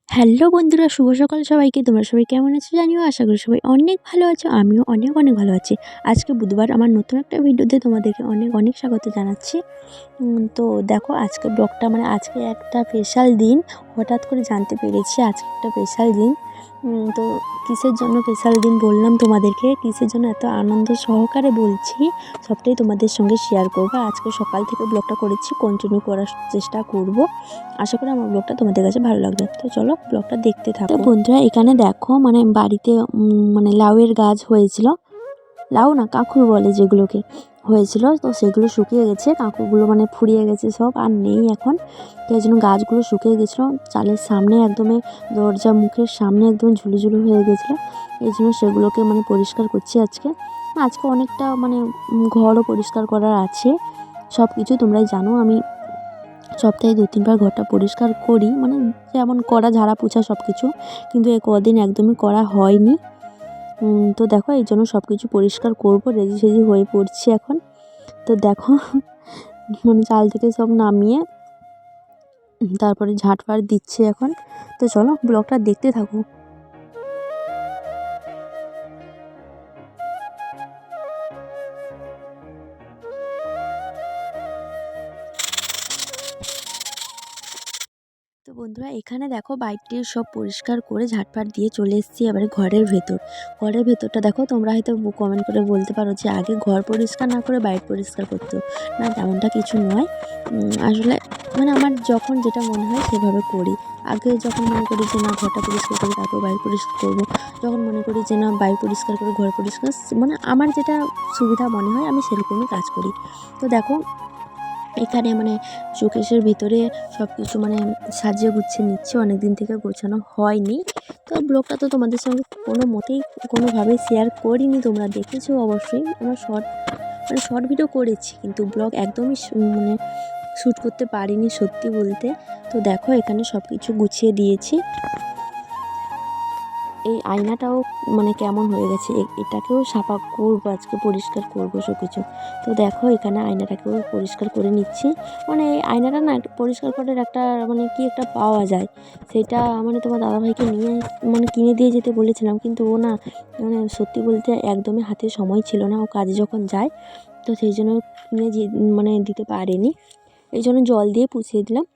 Hello বন্ধুরা, শুভ সকাল সবাইকে। তোমরা সবাই কেমন আছো জানিও। আশা করি সবাই অনেক ভালো আছো। আমিও অনেক অনেক ভালো আছি। আজকে বুধবার, আমার নতুন একটা ভিডিওতে তোমাদেরকে অনেক অনেক স্বাগত জানাচ্ছি। তো দেখো, আজকে ব্লগটা আজকে একটা স্পেশাল দিন। হঠাৎ করে জানতে পেরেছি আজকে একটা স্পেশাল দিন। তো কিসের জন্য স্পেশাল দিন বললাম তোমাদেরকে, কিসের জন্য এত আনন্দ সহকারে বলছি, সবটাই তোমাদের সঙ্গে শেয়ার করবো। আজকে সকাল থেকে ব্লগটা করেছি, কন্টিনিউ করার চেষ্টা করব। আশা করি আমার ব্লগটা তোমাদের কাছে ভালো লাগবে। তো চলো ব্লগটা দেখতে থাকো। তো বন্ধুরা, এখানে দেখো বাড়িতে লাউয়ের গাছ হয়েছিল। লাউ না, কাঁকুর বলে যেগুলোকে, হয়েছিল। তো সেগুলো শুকিয়ে গেছে, কাঁকুরগুলো ফুরিয়ে গেছে, সব আর নেই এখন। তো এই জন্য গাছগুলো শুকিয়ে গেছিলো। চালের সামনে একদমই, দরজা মুখের সামনে একদম ঝুলু ঝুলু হয়ে গেছিলো। এই জন্য সেগুলোকে পরিষ্কার করছি আজকে। আজকে অনেকটা ঘরও পরিষ্কার করার আছে। সব কিছু তোমরাই জানো, আমি সপ্তাহে 2-3 বার ঘরটা পরিষ্কার করি, যেমন করা, ঝাড়া পোছা সব কিছু। কিন্তু এই কদিন একদমই করা হয়নি। তো দেখো, এই জন্য সব কিছু পরিষ্কার করবো, রেডি সেডি হয়ে পড়ছি এখন। তো দেখো, চাল থেকে সব নামিয়ে তারপরে ঝাঁটফাট দিচ্ছি এখন। তো চলো ব্লগটা দেখতে থাকো। তো বন্ধুরা, এখানে দেখো বাইকটির সব পরিষ্কার করে ঝাঁটফাট দিয়ে চলে এসেছি এবারে ঘরের ভেতর। ঘরের ভেতরটা দেখো, তোমরা হয়তো কমেন্ট করে বলতে পারো যে আগে ঘর পরিষ্কার না করে বাইক পরিষ্কার করতো। না, তেমনটা কিছু নয়। আসলে আমার যখন যেটা মনে হয় সেভাবে করি। আগে যখন মনে করি যে না, ঘরটা পরিষ্কার করি তারপর বাইক পরিষ্কার করবো, যখন মনে করি যে না, বাইক পরিষ্কার করে ঘর পরিষ্কার, আমার যেটা সুবিধা মনে হয় আমি সেরকমই কাজ করি। তো দেখো, এখানে শোকেসের ভিতরে সব কিছু সাজিয়ে গুছিয়ে নিচ্ছে, অনেক দিন থেকে গোছানো হয়নি। তো ব্লগটা তো তোমাদের সঙ্গে কোনোভাবেই শেয়ার করিনি, তোমরা দেখেছো অবশ্যই। আমার শর্ট ভিডিও করেছি, কিন্তু ব্লগ একদমই শ্যুট করতে পারিনি সত্যি বলতে। তো দেখো, এখানে সব কিছু গুছিয়ে দিয়েছি। এই আয়নাটাও কেমন হয়ে গেছে, এটাকেও সাফা করবো আজকে, পরিষ্কার করবো সব কিছু। তো দেখো, এখানে আয়নাটাকেও পরিষ্কার করে নিচ্ছি। এই আয়নাটা না, পরিষ্কার করার একটা কি একটা পাওয়া যায়, সেটা তোমার দাদাভাইকে নিয়ে কিনে দিয়ে যেতে বলেছিলাম, কিন্তু ও না, সত্যি বলতে একদমই হাতে সময় ছিল না, ও কাজে যখন যায়, তো সেই জন্য কিনে দিতে পারেনি। এই জন্য জল দিয়ে পুছিয়ে দিলাম।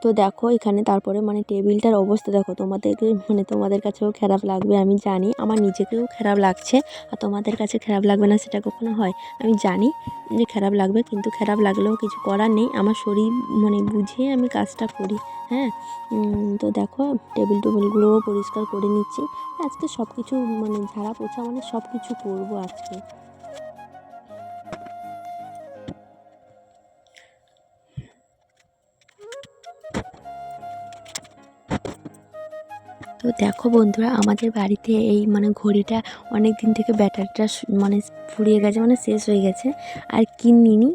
তো দেখো, এখানে তারপরে টেবিলটার অবস্থা দেখো, তোমাদেরকে তোমাদের কাছেও খারাপ লাগবে আমি জানি, আমার নিজেকেও খারাপ লাগছে। আর তোমাদের কাছে খারাপ লাগবে না সেটা কখনো হয়, আমি জানি যে খারাপ লাগবে, কিন্তু খারাপ লাগলেও কিছু করার নেই। আমার শরীর বুঝিয়ে আমি কাজটা করি। হ্যাঁ। তো দেখো, টেবিলগুলোও পরিষ্কার করে নিচ্ছি আজকে। সব কিছু ঝাড়া পোছা সব কিছু করবো আজকে। তো দেখো বন্ধুরা, আমাদের বাড়িতে এই ঘড়িটা অনেক দিন থেকে ব্যাটারিটা ফুরিয়ে গেছে, শেষ হয়ে গেছে, আর কিনিনি।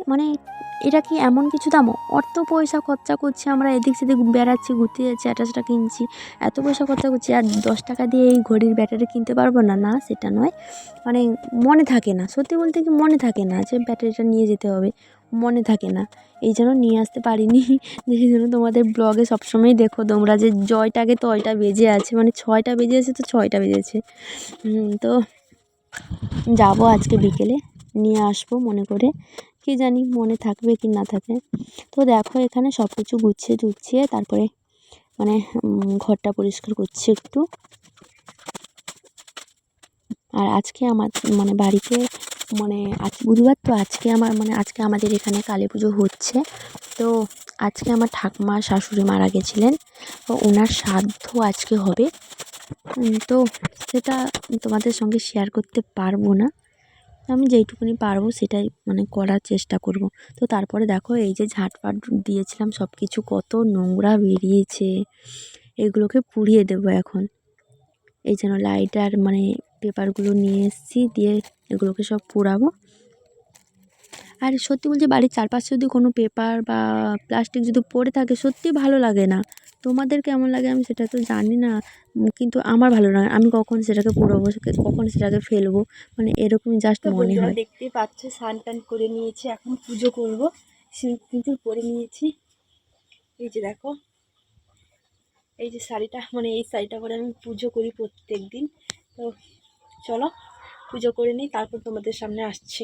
এটা কি এমন কিছু দাম, অত পয়সা খরচা করছি আমরা, এদিক সেদিক বেড়াচ্ছি, ঘুরতে যাচ্ছি, এটা সেটা কিনছি, এত পয়সা খরচা করছি, আর 10 টাকা দিয়ে এই ঘড়ির ব্যাটারি কিনতে পারবো না? না, সেটা নয়। মনে থাকে না, সত্যি বলতে কি, মনে থাকে না যে ব্যাটারিটা নিয়ে যেতে হবে, মনে থাকে না, এই জন্য নিয়ে আসতে পারিনি। সেই জন্য তোমাদের ব্লগে সবসময় দেখো তোমরা যে জয়টাকে তয়টা বেজে আছে, 6টা বেজে আছে, তো 6টা বেজেছে। তো যাবো আজকে বিকেলে, নিয়ে আসবো মনে করে, কি জানি মনে থাকবে কি না থাকে। তো দেখো, এখানে সব কিছু গুছিয়ে টুছিয়ে তারপরে ঘরটা পরিষ্কার করছি একটু। আর আজকে আমার বাড়িতে আজ বুধবার, তো আজকে আজকে আমাদের এখানে কালী পুজো হচ্ছে। তো আজকে আমার ঠাকুমা শাশুড়ি মারা গেছিলেন, তো ওনার শ্রাদ্ধ আজকে হবে। তো সেটা তোমাদের সঙ্গে শেয়ার করতে পারবো না, আমি যেইটুকুনি পারবো সেটাই করার চেষ্টা করব। তো তারপরে দেখো, এই যে ঝাঁটফাট দিয়েছিলাম, সব কিছু কত নোংরা বেরিয়েছে, এগুলোকে পুড়িয়ে দেবো এখন। এই যেন লাইটার পেপারগুলো নিয়ে এসেছি, দিয়ে এগুলোকে সব পোড়াবো। আর সত্যি বলছি, বাড়ির চারপাশে যদি কোনো পেপার বা প্লাস্টিক যদি পড়ে থাকে, সত্যি ভালো লাগে না। তোমাদের কেমন লাগে আমি সেটা তো জানি না, কিন্তু আমার ভালো লাগে। আমি কখন সেটাকে পোড়াবো, কখন সেটাকে ফেলবো, এরকম জাস্ট মনে হয়। দেখতেই পাচ্ছ, স্নান টান করে নিয়েছি, এখন পুজো করবো, সিঁদুর পরে নিয়েছি। এই যে দেখো, এই যে শাড়িটা, মানে এই শাড়িটা পরে আমি পুজো করি প্রত্যেক দিন। তো চলো পুজো করে নিই, তারপর তোমাদের সামনে আসছি।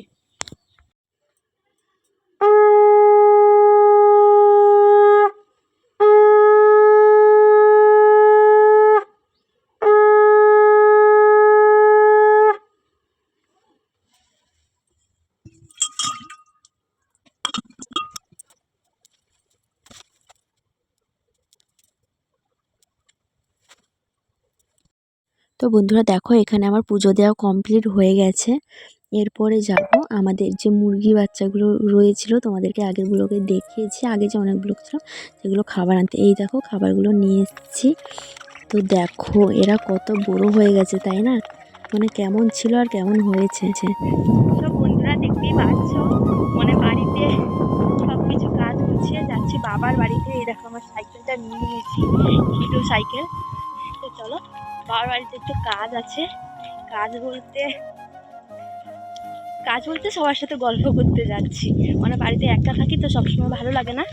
তো বন্ধুরা দেখো, এখানে আমার পুজো দেওয়া কমপ্লিট হয়ে গেছে। এরপরে যাব আমাদের যে মুরগি বাচ্চাগুলো রয়েছিল, তোমাদেরকে আগের ব্লগে দেখিয়েছি, আগে যে অনেক ব্লগ ছিল সেগুলো খাবার আনতে। এই দেখো খাবারগুলো নিয়ে এসেছি। তো দেখো এরা কত বড় হয়ে গেছে, তাই না? মানে কেমন ছিল আর কেমন হয়েছে। তো বন্ধুরা দেখতেই পাচ্ছ, মানে বাড়িতে সব কিছু কাজ গুছিয়ে যাচ্ছি বাবার বাড়িতে। এই দেখো আমার সাইকেলটা নিয়ে নিয়েছি, হিটো সাইকেল। তো চলো, বাবার বাড়িতে একটু কাজ আছে। কাজ বলতে সবার সাথে গল্প করতে যাচ্ছি। মানে বাড়িতে একা থাকি তো সবসময় ভালো লাগে না,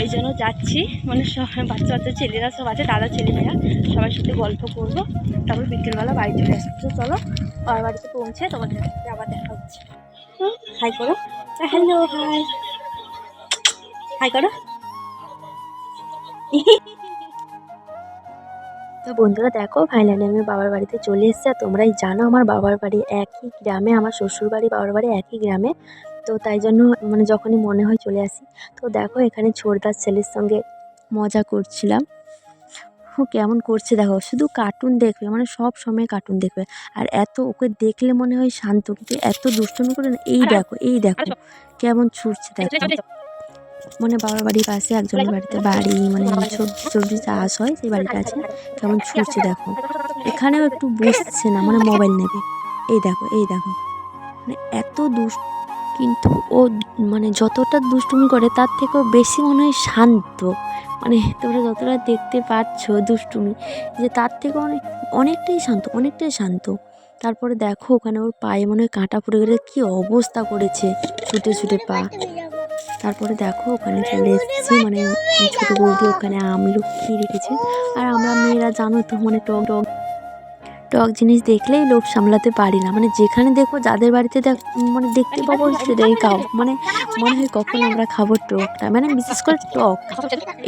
এই জন্য যাচ্ছি। মানে বাচ্চা ছেলেরা সব আছে, দাদা ছেলেমেয়েরা, সবার সাথে গল্প করবো, তারপর বিকেলবেলা বাড়ি চলে আসবো। তো চলো বাবার বাড়িতে পৌঁছে তোমাদের সাথে আবার দেখা হচ্ছে। হাই করো, হ্যালো, হাই, হাই করো। তো বন্ধুরা দেখো, ফাইনালি আমি বাবার বাড়িতে চলে এসেছি। আর তোমরাই জানো আমার বাবার বাড়ি একই গ্রামে, আমার শ্বশুর বাড়ি বাবার বাড়ি একই গ্রামে। তো তাই জন্য মানে যখনই মনে হয় চলে আসি। তো দেখো এখানে ছোটদার ছেলের সঙ্গে মজা করছিলাম। ও কেমন করছে দেখো, শুধু কার্টুন দেখবে, মানে সব সময় কার্টুন দেখবে। আর এত ওকে দেখলে মনে হয় শান্ত, কিন্তু এত দুষ্টুমি করে না। এই দেখো কেমন ছুটছে দেখো। মানে বাবার বাড়ির পাশে একজনের বাড়িতে বাড়ি, মানে সবজি চাষ হয়, সেই বাড়িটা আছে। কেমন ছুটছে দেখো। এখানেও একটু বসছে না, মানে মোবাইল নেবে। এই দেখো মানে এত দুষ্ট। কিন্তু ও মানে যতটা দুষ্টুমি করে তার থেকেও বেশি মনে হয় শান্ত। মানে তোমরা যতটা দেখতে পাচ্ছ দুষ্টুমি, যে তার থেকে অনেকটাই শান্ত। তারপরে দেখো ওখানে ওর পায়ে মনে হয় কাঁটা পড়ে গেলে কী অবস্থা করেছে, ছুটে ছুটে পা। তারপরে দেখো ওখানে চলে এসেছি, মানে ছোটো বৌদি ওখানে আমলকি রেখেছে। আর আমরা মেয়েরা জানো তো, মানে টক টক টক জিনিস দেখলেই লোভ সামলাতে পারি না। মানে যেখানে দেখো, যাদের বাড়িতে মানে দেখতে পাবো সেটাই খাবো। মানে মনে হয় কখন আমরা খাবো টকটা, মানে বিশেষ করে টক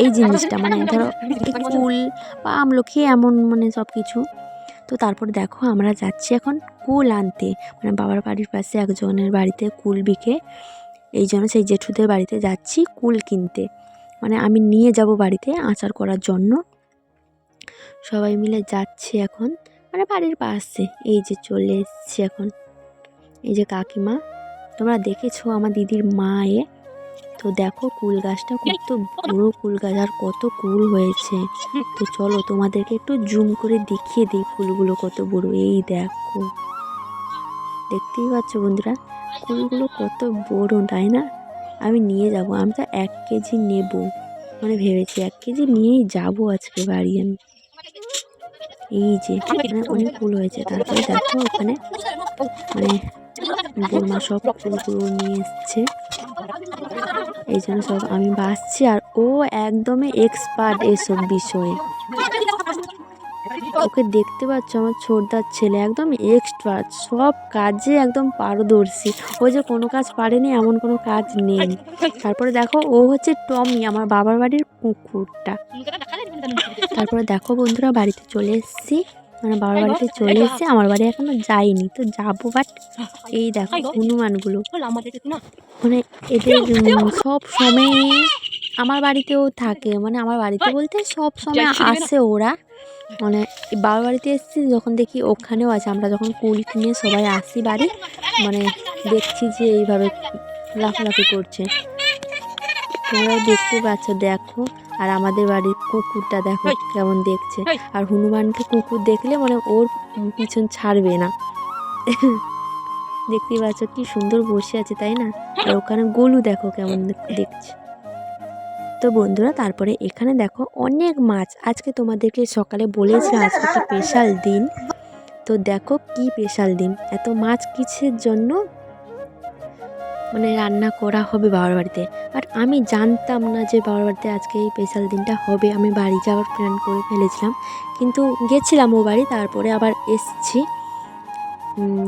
এই জিনিসটা। মানে ধরো কুল বা আমলকি এমন, মানে সব কিছু। তো তারপর দেখো আমরা যাচ্ছি এখন কুল আনতে। মানে বাবার বাড়ির পাশে একজনের বাড়িতে কুল বিকে, এই জন্য সেই জেঠুদের বাড়িতে যাচ্ছি কুল কিনতে। মানে আমি নিয়ে যাব বাড়িতে আচার করার জন্য। সবাই মিলে যাচ্ছি এখন, মানে বাড়ির পাশে। এই যে চলে এসেছি এখন, এই যে কাকিমা, তোমরা দেখেছো আমার দিদির মায়ে। তো দেখো কুল গাছটা কত বড় কুল গাছ, আর কত কুল হয়েছে। তো চলো তোমাদেরকে একটু জুম করে দেখিয়ে দিই কুলগুলো কত বড়। এই দেখো, দেখতেই পাচ্ছ বন্ধুরা কুলগুলো কত বড়, তাই না? আমি নিয়ে যাব, আমি তো 1 কেজি নেব, মানে ভেবেছি 1 কেজি নিয়েই যাব আজকে বাড়ি আমি। এই যে মানে অনেক ফুল হয়েছে। তারপরে দেখো ওখানে মানে বৌমা সব ফুলগুলো নিয়ে এসছে, এই জন্য সব আমি বাছছি। আর ও একদমই এক্সপার্ট এসব বিষয়ে, ওকে দেখতে পাচ্ছ, আমার ছোটদার ছেলে একদম এক্সপার্ট, সব কাজে একদম পারদর্শী। ও যে কোনো কাজ পারেনি এমন কোনো কাজ নেই। তারপরে দেখো ও হচ্ছে টমি, আমার বাবার বাড়ির কুকুরটা। তারপরে দেখো বন্ধুরা বাড়িতে চলে এসেছি, মানে বাবার বাড়িতে চলে এসেছি। আমার বাড়ি এখনো যাইনি, তো যাবো। বাট এই দেখো হনুমানগুলো, মানে এদের সব সময় আমার বাড়িতেও থাকে। মানে আমার বাড়িতে বলতে সব সময় আসে ওরা। মানে বাবার বাড়িতে এসেছি যখন দেখি ওখানেও আছে। আমরা যখন কুল কিনে সবাই আসি বাড়ি, মানে দেখছি যে এইভাবে লাফালাফি করছে, তোমরাও দেখতে পাচ্ছ। দেখো আর আমাদের বাড়ির কুকুরটা দেখো কেমন দেখছে। আর হনুমানকে কুকুর দেখলে মানে ওর পিছন ছাড়বে না। দেখতেই পাচ্ছ কি সুন্দর বসে আছে, তাই না? আর ওখানে গোলু দেখো কেমন দেখছে। তো বন্ধুরা তারপরে এখানে দেখো অনেক মাছ। আজকে তোমাদেরকে সকালে বলেছিলাম আজকে একটা স্পেশাল দিন। তো দেখো কি স্পেশাল দিন, এত মাছ কিসের জন্য? মানে রান্না করা হবে বাবার বাড়িতে। আর আমি জানতাম না যে বাবার বাড়িতে আজকে এই স্পেশাল দিনটা হবে। আমি বাড়ি যাওয়ার প্ল্যান করে ফেলেছিলাম, কিন্তু গেছিলাম ও বাড়ি, তারপরে আবার এসছি।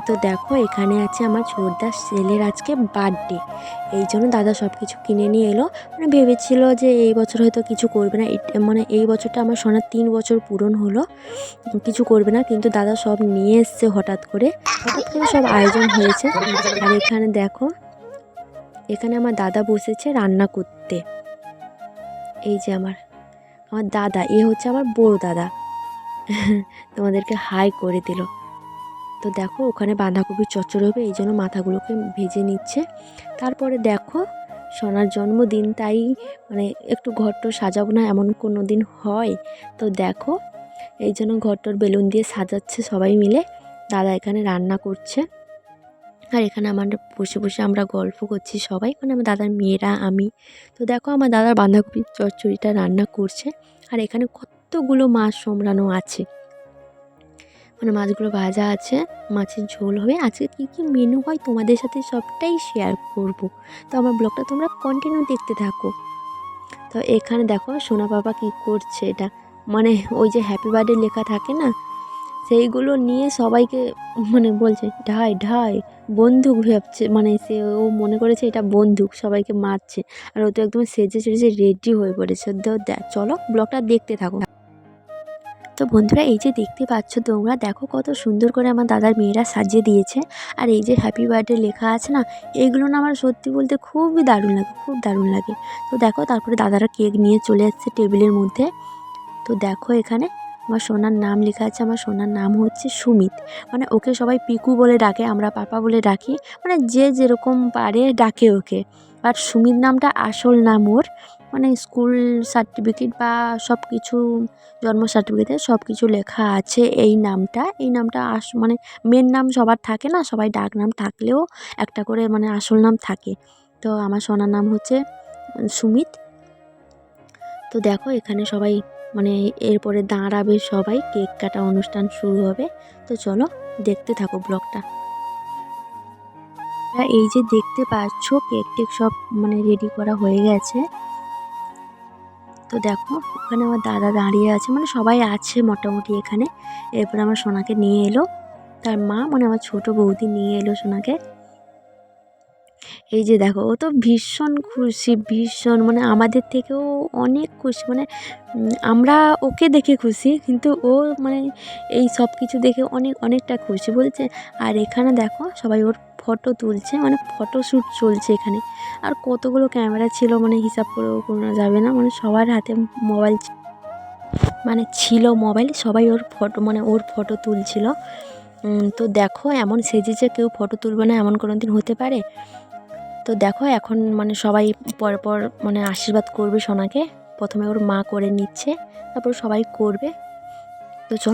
তো দেখো এখানে আছে আমার ছোটদার ছেলের আজকে বার্থডে, এই জন্য দাদা সব কিছু কিনে নিয়ে এলো। মানে ভেবেছিল যে এই বছর হয়তো কিছু করবে না, মানে এই বছরটা আমার সোনার 3 বছর পূরণ হলো, কিছু করবে না, কিন্তু দাদা সব নিয়ে এসছে হঠাৎ করে সব আয়োজন হয়েছে। আর এখানে দেখো, এখানে আমার দাদা বসেছে রান্না করতে। এই যে আমার আমার দাদা, এ হচ্ছে আমার বড় দাদা। তোমাদেরকে হাই করে দিল। তো দেখো ওখানে বাঁধাকপির চচ্চড়ি হবে, এই জন্য মাথাগুলোকে ভেজে নিচ্ছে। তারপরে দেখো সোনার জন্মদিন, তাই মানে একটু ঘরটর সাজাবো না এমন কোনো দিন হয়? তো দেখো এই জন্য ঘরটর বেলুন দিয়ে সাজাচ্ছে সবাই মিলে। দাদা এখানে রান্না করছে, আর এখানে আমরা বসে বসে আমরা গল্প করছি সবাই, মানে আমার দাদার মেয়েরা, আমি। তো দেখো আমার দাদার বাঁধাকপির চচ্চড়িটা রান্না করছে, আর এখানে কতগুলো মাছ সমরানো আছে, মানে মাছগুলো ভাজা আছে, মাছের ঝোল হবে। আজকে কী কী মেনু হয় তোমাদের সাথে সবটাই শেয়ার করব। তো আমার ব্লগটা তোমরা কন্টিনিউ দেখতে থাকো। তো এখানে দেখো সোনা বাবা কী করছে, এটা মানে ওই যে হ্যাপি বার্থডে লেখা থাকে না, সেইগুলো নিয়ে সবাইকে মানে বলছে ঢাই ঢাই, বন্দুক ভাবছে, মানে সে ও মনে করেছে এটা বন্দুক, সবাইকে মারছে। আর ও তো একদম সেজে সেজে রেডি হয়ে পড়েছে। চলো ব্লগটা দেখতে থাকো। তো বন্ধুরা এই যে দেখতে পাচ্ছ তোমরা, দেখো কত সুন্দর করে আমার দাদার মেয়েরা সাজিয়ে দিয়েছে। আর এই যে হ্যাপি বার্থডে লেখা আছে না, এইগুলো না আমার সত্যি বলতে খুবই দারুণ লাগে, খুব দারুণ লাগে। তো দেখো তারপরে দাদারা কেক নিয়ে চলে এসেছে টেবিলের মধ্যে। তো দেখো এখানে আমার সোনার নাম লেখা আছে, আমার সোনার নাম হচ্ছে সুমিত। মানে ওকে সবাই পিকু বলে ডাকে, আমরা পাপা বলে ডাকি, মানে যে যেরকম পারে ডাকে ওকে। আর সুমিত নামটা আসল নাম ওর, মানে স্কুল সার্টিফিকেট বা সব কিছু, জন্ম সার্টিফিকেটে সব কিছু লেখা আছে এই নামটা মানে মেন নাম সবার থাকে না, সবাই ডাক নাম থাকলেও একটা করে মানে আসল নাম থাকে। তো আমার সোনার নাম হচ্ছে সুমিত। তো দেখো এখানে সবাই মানে এরপরে দাঁড়াবে সবাই, কেক কাটা অনুষ্ঠান শুরু হবে। তো চলো দেখতে থাকো ব্লগটা। এই যে দেখতে পাচ্ছ কেক টেক সব মানে রেডি করা হয়ে গেছে। তো দেখো ওখানে আমার দাদা দাঁড়িয়ে আছে, মানে সবাই আছে মোটামুটি এখানে। এরপর আমার সোনাকে নিয়ে এলো তার মা, মানে আমার ছোট বৌদি নিয়ে এলো সোনাকে। এই যে দেখো ও তো ভীষণ খুশি, ভীষণ, মানে আমাদের থেকেও অনেক খুশি। মানে আমরা ওকে দেখে খুশি, কিন্তু ও মানে এই সব কিছু দেখে অনেকটা খুশি বলছে। আর এখানে দেখো সবাই ওর ফটো তুলছে, মানে ফটোশ্যুট চলছে এখানে। আর কতগুলো ক্যামেরা ছিল মানে হিসাব করেও কোনো যাবে না, মানে সবার হাতে মোবাইল, মানে ছিল মোবাইল, সবাই ওর ফটো মানে ওর ফটো তুলছিল। তো দেখো এমন সেজেছে, কেউ ফটো তুলবে না এমন কোনো দিন হতে পারে? তো দেখো এখন মানে সবাই পরপর মানে আশীর্বাদ করবে সোনাকে, প্রথমে ওর মা করে নিচ্ছে, তারপর সবাই করবে। তো চলো।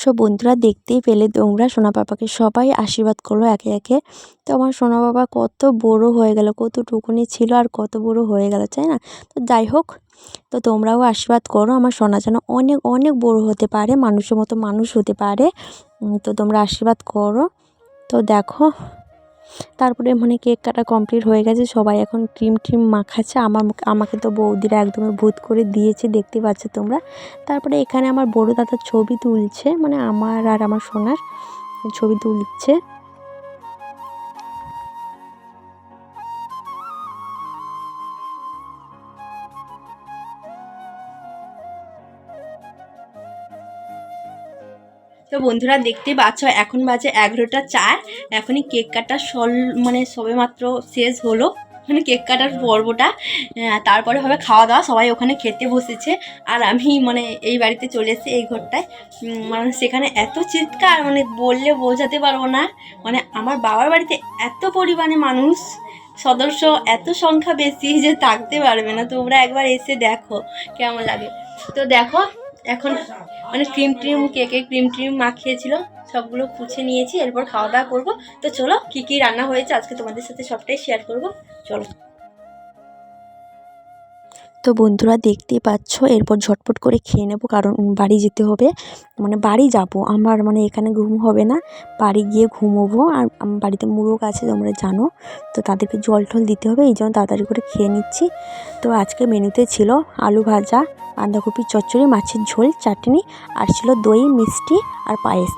সব বন্ধুরা দেখতেই পেলে তোমরা সোনা পাপাকে সবাই আশীর্বাদ করলো একে একে। তো আমার সোনা বাবা কত বড় হয়ে গেল, কতটুকুনি ছিল আর কত বড় হয়ে গেল, তাই না? তো যাই হোক, তো তোমরাও আশীর্বাদ করো আমার সোনা যেন অনেক অনেক বড় হতে পারে, মানুষের মতো মানুষ হতে পারে। তো তোমরা আশীর্বাদ করো। তো দেখো, তারপরে মানে কেক কাটা কমপ্লিট হয়ে গেছে, সবাই এখন ক্রিম ট্রিম মাখাচ্ছে। আমাকে তো বৌদিরা একদমই ভূত করে দিয়েছে, দেখতে পাচ্ছ তোমরা। তারপরে এখানে আমার বড় দাদার ছবি তুলছে, মানে আমার আর আমার সোনার ছবি তুলছে। তো বন্ধুরা দেখতেই পাচ্ছ এখন বাজে 11টা 4। এখনই কেক কাটা মানে সবে মাত্র শেষ হলো, মানে কেক কাটার পর্বটা। তারপরে হবে খাওয়া দাওয়া, সবাই ওখানে খেতে বসেছে। আর আমি মানে এই বাড়িতে চলে এসেছি এই ঘরটায়। মানে সেখানে এত চিৎকার, মানে বললে বোঝাতে পারবো না। মানে আমার বাবার বাড়িতে এত পরিমাণে মানুষ, সদস্য এত সংখ্যা বেশি যে থাকতে পারবে না। তোমরা একবার এসে দেখো কেমন লাগে। তো দেখো এখন মানে কেকে ক্রিম ট্রিম মাখিয়েছিল, সবগুলো পুছে নিয়েছি, এরপর খাওয়া দাওয়া করবো। তো চলো কী কী রান্না হয়েছে আজকে তোমাদের সাথে সবটাই শেয়ার করবো, চলো। তো বন্ধুরা দেখতেই পাচ্ছ, এরপর ঝটপট করে খেয়ে নেবো, কারণ বাড়ি যেতে হবে। মানে বাড়ি যাব আমার, মানে এখানে ঘুম হবে না, বাড়ি গিয়ে ঘুমোবো। আর আমার বাড়িতে মুরগ আছে তোমরা জানো, তো তাদেরকে জল টল দিতে হবে, এই জন্য তাড়াতাড়ি করে খেয়ে নিচ্ছি। তো আজকে মেনুতে ছিল আলু ভাজা, বাঁধাকপির চচ্চড়ি, মাছের ঝোল, চাটনি, আর ছিল দই, মিষ্টি আর পায়েস।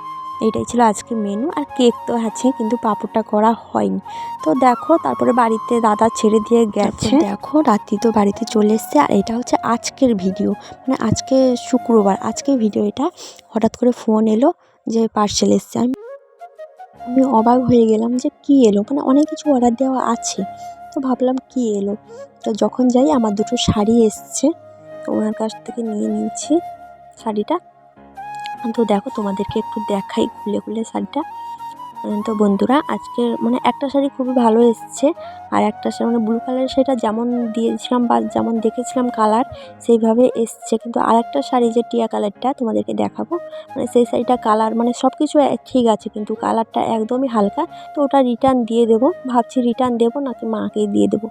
এইটাই ছিল আজকে মেনু। আর কেক তো আছে, কিন্তু পাঁপড়টা করা হয়নি। তো দেখো, তারপরে বাড়িতে দাদা ছেড়ে দিয়ে গেছে। দেখো রাত্রি তো বাড়িতে চলে এসছে। আর এটা হচ্ছে আজকের ভিডিও, মানে আজকে শুক্রবার, আজকের ভিডিও এটা। হঠাৎ করে ফোন এলো যে পার্সেল এসছে। আমি অবাক হয়ে গেলাম যে কি এলো, মানে অনেক কিছু অর্ডার দেওয়া আছে, তো ভাবলাম কি এলো। তো যখন যাই আমার দুটো শাড়ি এসছে, তো ওনার কাছ থেকে নিয়ে নিয়েছি শাড়িটা। তো দেখো তোমাদেরকে একটু দেখাই খুলে খুলে শাড়িটা। তো বন্ধুরা আজকে মানে একটা শাড়ি খুবই ভালো এসছে, আর একটা শাড়ি মানে ব্লু কালারের, সেটা যেমন দিয়েছিলাম বা যেমন দেখেছিলাম কালার সেইভাবে এসছে। কিন্তু আরেকটা শাড়ি যে টিয়া কালারটা তোমাদেরকে দেখাবো, মানে সেই শাড়িটা কালার মানে সব কিছু ঠিক আছে, কিন্তু কালারটা একদমই হালকা। তো ওটা রিটার্ন দিয়ে দেবো, ভাবছি রিটার্ন দেবো নাকি মাকেই দিয়ে দেবো।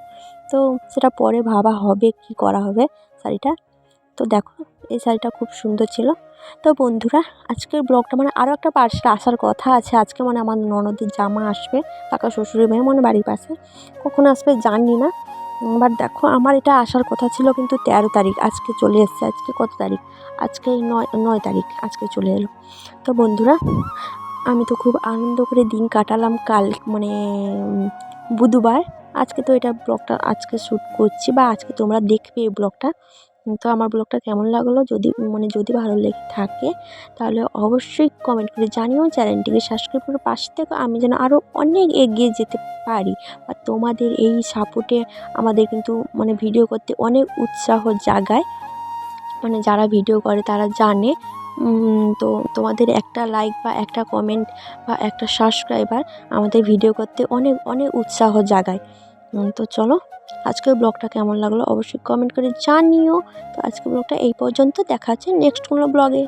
তো সেটা পরে ভাবা হবে কি করা হবে শাড়িটা। তো দেখো এই শাড়িটা খুব সুন্দর ছিল। তো বন্ধুরা আজকের ব্লগটা মানে আরও একটা পার্সেল আসার কথা আছে আজকে, মানে আমার ননদের জামা আসবে, কাকা শ্বশুরের মেয়ে, মানে বাড়ির পাশে। কখন আসবে জানি না, বাট দেখো আমার এটা আসার কথা ছিল কিন্তু 13 তারিখ, আজকে চলে এসছে। আজকে কত তারিখ? আজকে 9 তারিখ, আজকে চলে এলো। তো বন্ধুরা আমি তো খুব আনন্দ করে দিন কাটালাম কাল, মানে বুধবার। আজকে তো এটা ব্লগটা আজকে শ্যুট করছি, বা আজকে তোমরা দেখবে এই ব্লগটা। তো আমার ব্লগটা কেমন লাগলো, যদি ভালো লেগে থাকে তাহলে অবশ্যই কমেন্ট করে জানিও। চ্যানেলটিকে সাবস্ক্রাইব করে পাশে থেকো, আমি যেন আরও অনেক এগিয়ে যেতে পারি। আর তোমাদের এই সাপোর্টে আমাদের কিন্তু মানে ভিডিও করতে অনেক উৎসাহ জাগায়। মানে যারা ভিডিও করে তারা জানে। তো তোমাদের একটা লাইক বা একটা কমেন্ট বা একটা সাবস্ক্রাইবার আমাদের ভিডিও করতে অনেক অনেক উৎসাহ জাগায়। তো চলো আজকের ব্লগটা কেমন লাগলো অবশ্যই কমেন্ট করে জানিও। তো আজকের ব্লগটা এই পর্যন্ত, দেখা হচ্ছে নেক্সট কোনো ব্লগে।